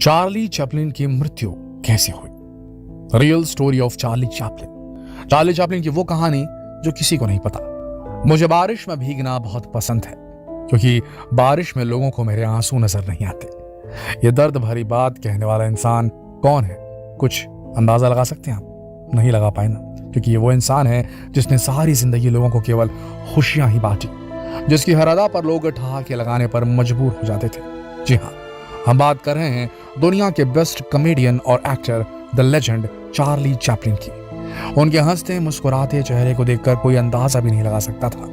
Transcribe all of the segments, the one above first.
Charlie Chaplin की मृत्यु कैसे हुई? Real story of Charlie Chaplin. Charlie Chaplin की वो कहानी जो किसी को नहीं पता। मुझे बारिश में भीगना बहुत पसंद है क्योंकि बारिश में लोगों को मेरे आंसू नजर नहीं आते। ये दर्द भरी बात कहने वाला इंसान कौन है? कुछ अंदाजा लगा सकते हैं आप? नहीं लगा पाए ना, क्योंकि ये वो इंसान है जिसने सारी जिंदगी लोगों को केवल खुशियां ही बांटी, जिसकी हर अदा पर लोग ठहाके लगाने पर मजबूर हो जाते थे। जी हाँ, हम बात कर रहे हैं दुनिया के बेस्ट कॉमेडियन और actor the legend Charlie Chaplin की। उनके हंसते मुस्कुराते चेहरे को देखकर कोई अंदाजा भी नहीं लगा सकता था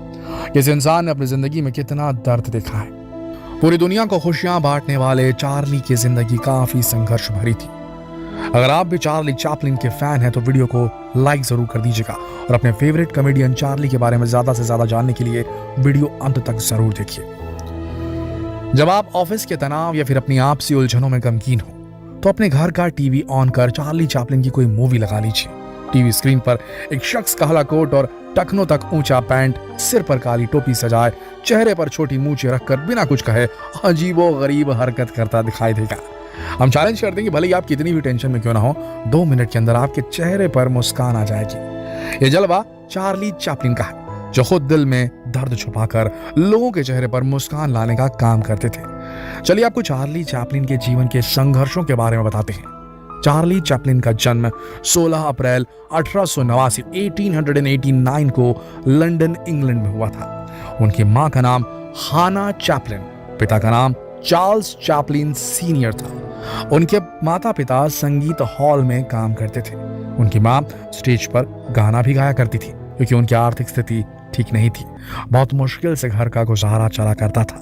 कि इस इंसान ने अपनी जिंदगी में कितना दर्द देखा है। पूरी दुनिया को खुशियां बांटने वाले चार्ली की जिंदगी काफी संघर्ष भरी थी। अगर आप भी चार्ली चैपलिन के फैन हैं तो वीडियो को लाइक जरूर कर दीजिएगा और अपने फेवरेट कॉमेडियन चार्ली के बारे में ज्यादा से ज्यादा जानने के लिए वीडियो अंत तक जरूर देखिए। जब आप ऑफिस के तनाव या फिर अपनी आपसी उलझनों में गमगीन हो तो अपने घर का टीवी ऑन कर चार्ली चैपलिन की कोई मूवी लगा लीजिए। टीवी स्क्रीन पर एक शख्स काला कोट और टखनों तक ऊंचा पैंट, सिर पर काली टोपी सजाए, चेहरे पर छोटी मूंछें रखकर बिना कुछ कहे अजीबो गरीब हरकत करता दिखाई देगा। हम चैलेंज करते हैं कि भले ही आप कितनी भी टेंशन में क्यों ना हो, 2 मिनट के अंदर आपके चेहरे पर मुस्कान आ जाएगी। ये जलवा चार्ली चैपलिन का है, जो खुद दिल में दर्द छुपाकर लोगों के चेहरे पर मुस्कान लाने का काम करते थे। चलिए आपको चार्ली चैपलिन के जीवन के संघर्षों के बारे में बताते हैं। चार्ली चैपलिन का जन्म 16 अप्रैल 1889 को लंदन, इंग्लैंड में हुआ था। उनकी मां का नाम हाना चैपलिन, पिता का नाम चार्ल्स चैपलिन सीनियर था। उनके माता पिता संगीत हॉल में काम करते थे। उनकी मां स्टेज पर गाना भी गाया करती थी क्योंकि उनकी आर्थिक स्थिति ठीक नहीं थी। बहुत मुश्किल से घर का गुजारा चला करता था।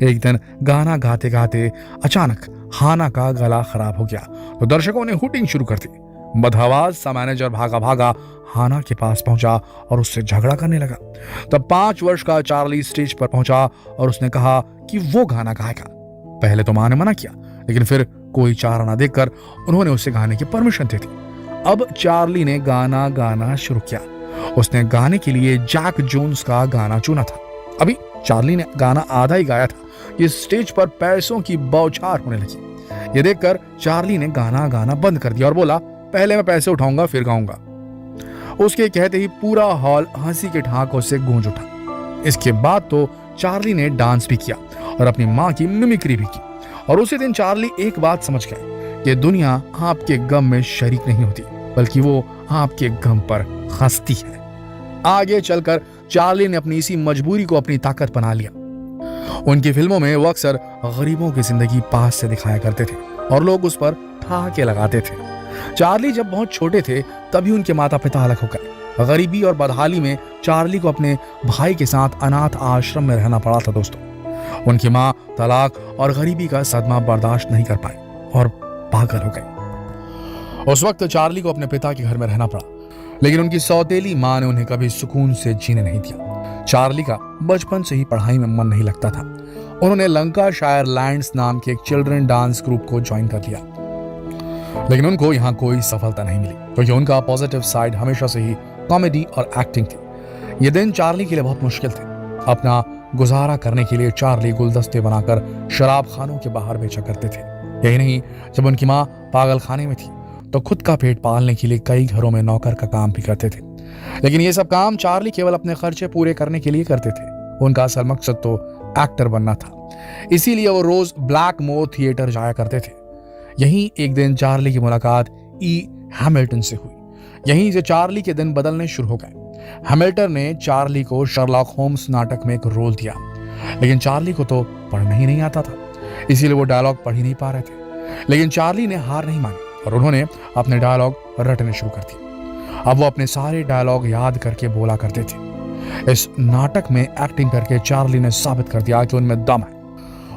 एक दिन गाना गाते गाते अचानक हाना का गला खराब हो गया तो दर्शकों ने हुटिंग शुरू कर दी। बदहवास सा मैनेजर भागा भागा हाना के पास पहुंचा और उससे झगड़ा करने लगा। तब 5 वर्ष का चार्ली स्टेज पर पहुंचा और उसने कहा कि वो गाना गाएगा। पहले तो मां ने मना किया, लेकिन फिर कोई चारा ना देखकर उन्होंने उसे गाने की परमिशन दे दी। अब चार्ली ने गाना गाना शुरू किया। उसने गाने के लिए जैक जोन्स का गाना चुना था। अभी चार्ली ने गाना आधा ही गाया था कि स्टेज पर पैसों की बौछार होने लगी। ये देखकर चार्ली ने गाना गाना बंद कर दिया और बोला, पहले मैं पैसे उठाऊंगा फिर गाऊंगा। उसके कहते ही पूरा हॉल हंसी के ठहाकों से गूंज उठा। इसके बाद तो चार्ली ने डांस भी किया और अपनी मां की मिमिक्री भी की। और उसी दिन चार्ली एक बात समझ गए कि दुनिया आपके गम में शरीक नहीं होती, बल्कि वो आपके गम पर हंसती है। आगे चलकर चार्ली ने अपनी इसी मजबूरी को अपनी ताकत बना लिया। उनकी फिल्मों में वो अक्सर गरीबों की जिंदगी पास से दिखाया करते थे और लोग उस पर ठहाके लगाते थे। चार्ली जब बहुत छोटे थे तभी उनके माता पिता अलग हो गए। गरीबी और बदहाली में चार्ली को अपने भाई के साथ अनाथ आश्रम में रहना पड़ा था। दोस्तों, उनकी मां तलाक और गरीबी का सदमा बर्दाश्त नहीं कर पाई और पागल हो गई। उस वक्त चार्ली को अपने पिता के घर में रहना पड़ा, लेकिन उनकी सौतेली मां ने उन्हें कभी सुकून से जीने नहीं दिया। चार्ली का बचपन से ही पढ़ाई में मन नहीं लगता था। उन्होंने लंकाशायर लैंड्स नाम के एक चिल्ड्रन डांस ग्रुप को ज्वाइन कर लिया, लेकिन उनको यहाँ कोई सफलता नहीं मिली क्योंकि उनका पॉजिटिव साइड हमेशा से ही कॉमेडी और एक्टिंग थी। ये दिन चार्ली के लिए बहुत मुश्किल थे। अपना गुजारा करने के लिए चार्ली गुलदस्ते बनाकर शराब खानों के बाहर बेचा करते थे। यही नहीं, जब उनकी मां पागल खाने में थी तो खुद का पेट पालने के लिए कई घरों में नौकर का काम भी करते थे। लेकिन ये सब काम चार्ली केवल अपने खर्चे पूरे करने के लिए करते थे। उनका असल मकसद तो एक्टर बनना था, इसीलिए वो रोज ब्लैक मोर थिएटर जाया करते थे। यहीं एक दिन चार्ली की मुलाकात ई हैमिल्टन से हुई। यहीं से चार्ली के दिन बदलने शुरू हो गए। हैमिल्टन ने चार्ली को शर्लॉक होम्स नाटक में एक रोल दिया, लेकिन चार्ली को तो पढ़ना ही नहीं आता था, इसीलिए वो डायलॉग पढ़ ही नहीं पा रहे थे। लेकिन चार्ली ने हार नहीं मानी और उन्होंने अपने डायलॉग रटने शुरू कर दिए। अब वो अपने सारे डायलॉग याद करके बोला करते थे। इस नाटक में एक्टिंग करके चार्ली ने साबित कर दिया कि उनमें दम है।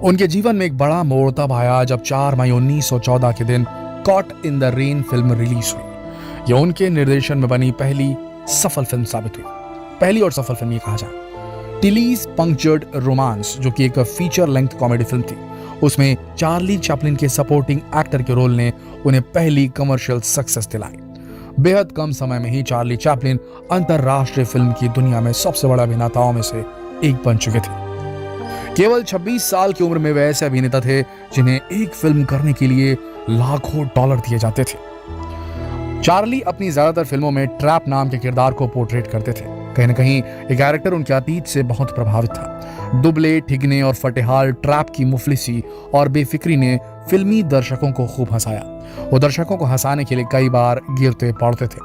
उनके जीवन में एक बड़ा मोड़ तब आया जब 4 मई 1914 के दिन caught in the rain film release हुई। यह उनके निर्देशन में बनी पहली सफल फिल्म साबित हुई। पहली और सफल फिल्म ये कहा जाए। टिलीज पंक्चर्ड रोमांस, जो कि एक फीचर लेंथ कॉमेडी फिल्म थी, उसमें चार्ली चैपलिन के सपोर्टिंग एक्टर के रोल ने उन्हें पहली कमर्शियल सक्सेस दिलाई। बेहद कम समय में ही चार्ली चैपलिन अंतरराष्ट्रीय फिल्म की दुनिया में सबसे बड़े अभिनेताओं में से एक बन चुके थे। केवल 26 साल की उम्र में वे ऐसे अभिनेता थे जिन्हें एक फिल्म करने के लिए लाखों डॉलर दिए जाते थे। चार्ली अपनी ज्यादातर फिल्मों में ट्रैप नाम के किरदार को पोर्ट्रेट करते थे। कहीं न कहीं ये कैरेक्टर उनके अतीत से बहुत प्रभावित था। दुबले, ठिगने और फटेहाल ट्रैप की मुफलिसी और बेफिक्री ने फिल्मी दर्शकों को खूब हंसाया। वो दर्शकों को हंसाने के लिए कई बार गिरते पड़ते थे।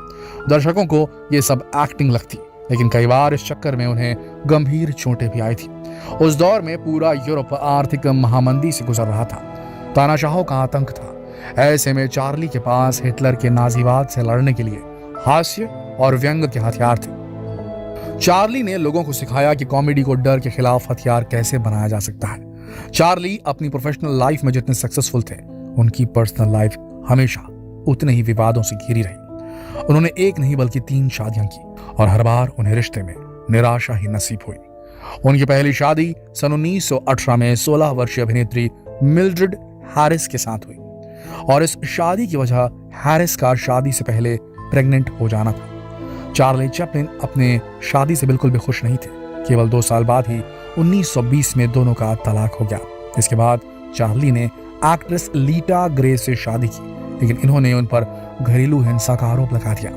दर्शकों को ये सब एक्टिंग लगती, लेकिन कई बार इस चक्कर में उन्हें गंभीर चोटें भी आई थी। उस दौर में पूरा यूरोप आर्थिक महामंदी से गुजर रहा था। तानाशाहों का आतंक था। ऐसे में चार्ली के पास हिटलर के नाजीवाद से लड़ने के लिए हास्य और व्यंग के हथियार थे। चार्ली ने लोगों को सिखाया कि कॉमेडी को डर के खिलाफ हथियार कैसे बनाया जा सकता है। चार्ली अपनी प्रोफेशनल लाइफ में जितने सक्सेसफुल थे, उनकी पर्सनल लाइफ हमेशा उतने ही विवादों से घिरी रही। उन्होंने एक नहीं बल्कि 3 शादियां की और हर बार उन्हें रिश्ते में निराशा ही नसीब हुई। उनकी पहली शादी सन 1918 में 16 वर्षीय अभिनेत्री मिल्ड्रेड हैरिस के साथ हुई और इस शादी की वजह हैरिस का शादी से पहले प्रेग्नेंट हो जाना था। चार्ली चैपलिन अपने शादी से बिल्कुल भी खुश नहीं थे। केवल 2 साल बाद ही 1920 में दोनों का तलाक हो गया। इसके बाद चार्ली ने एक्ट्रेस लीटा ग्रे से शादी की, लेकिन इन्होंने उन पर घरेलू हिंसा का आरोप लगा दिया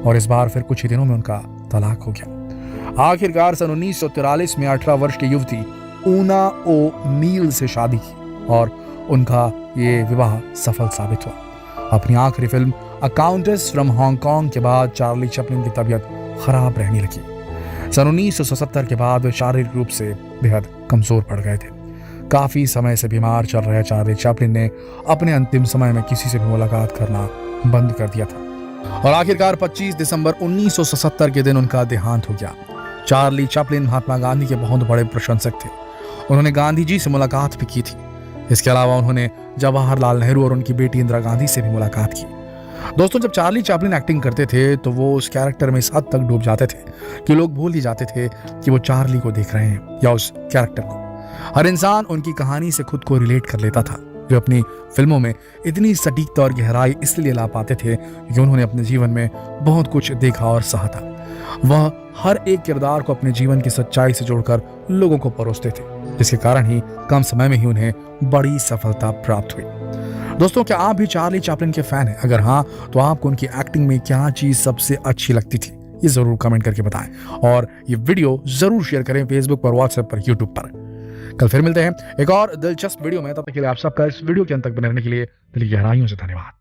और इस बार फिर कुछ ही दिनों में उनका तलाक हो गया। आखिरकार सन 1943 में 18 वर्ष की युवती ऊना ओ नील से शादी की और उनका ये विवाह सफल साबित हुआ। अपनी आखिरी film a countess from Hong Kong के बाद चार्ली चैपलिन की तबीयत खराब रहने लगी। सन 1977 के बाद वे शारीरिक रूप से बेहद कमजोर पड़ गए थे। काफी समय से बीमार चल रहे चार्ली चैपलिन ने अपने अंतिम समय में किसी से भी मुलाकात करना बंद कर दिया था और आखिरकार 25 दिसंबर 1977 के दिन उनका देहांत हो गया। चार्ली चैपलिन महात्मा गांधी के बहुत बड़े प्रशंसक थे। उन्होंने गांधी जी से मुलाकात भी की थी। इसके अलावा उन्होंने जवाहरलाल नेहरू और उनकी बेटी इंदिरा गांधी से भी मुलाकात की। दोस्तों, जब चार्ली चैपलिन एक्टिंग करते थे तो वो उस कैरेक्टर में इस हद तक डूब जाते थे कि लोग भूल ही जाते थे कि वो चार्ली को देख रहे हैं या उस कैरेक्टर को। हर इंसान उनकी कहानी से खुद को रिलेट कर लेता था। वे अपनी फिल्मों में इतनी सटीकता और गहराई इसलिए ला पाते थे क्योंकि उन्होंने अपने जीवन में बहुत कुछ देखा और सहा था। वह हर एक किरदार को अपने जीवन की सच्चाई से जोड़कर लोगों को परोसते थे, जिसके कारण ही कम समय में ही उन्हें बड़ी सफलता प्राप्त हुई। दोस्तों, क्या आप भी चार्ली चैपलिन के फैन हैं? अगर हाँ, तो आपको उनकी एक्टिंग में क्या चीज सबसे अच्छी लगती थी, ये जरूर कमेंट करके बताएं और ये वीडियो जरूर शेयर करें फेसबुक पर, व्हाट्सएप पर, यूट्यूब पर। कल फिर मिलते हैं एक और दिलचस्प वीडियो में। तब तक के लिए आप सबका इस वीडियो के अंत तक बने रहने के लिए दिल की गहराइयों से धन्यवाद।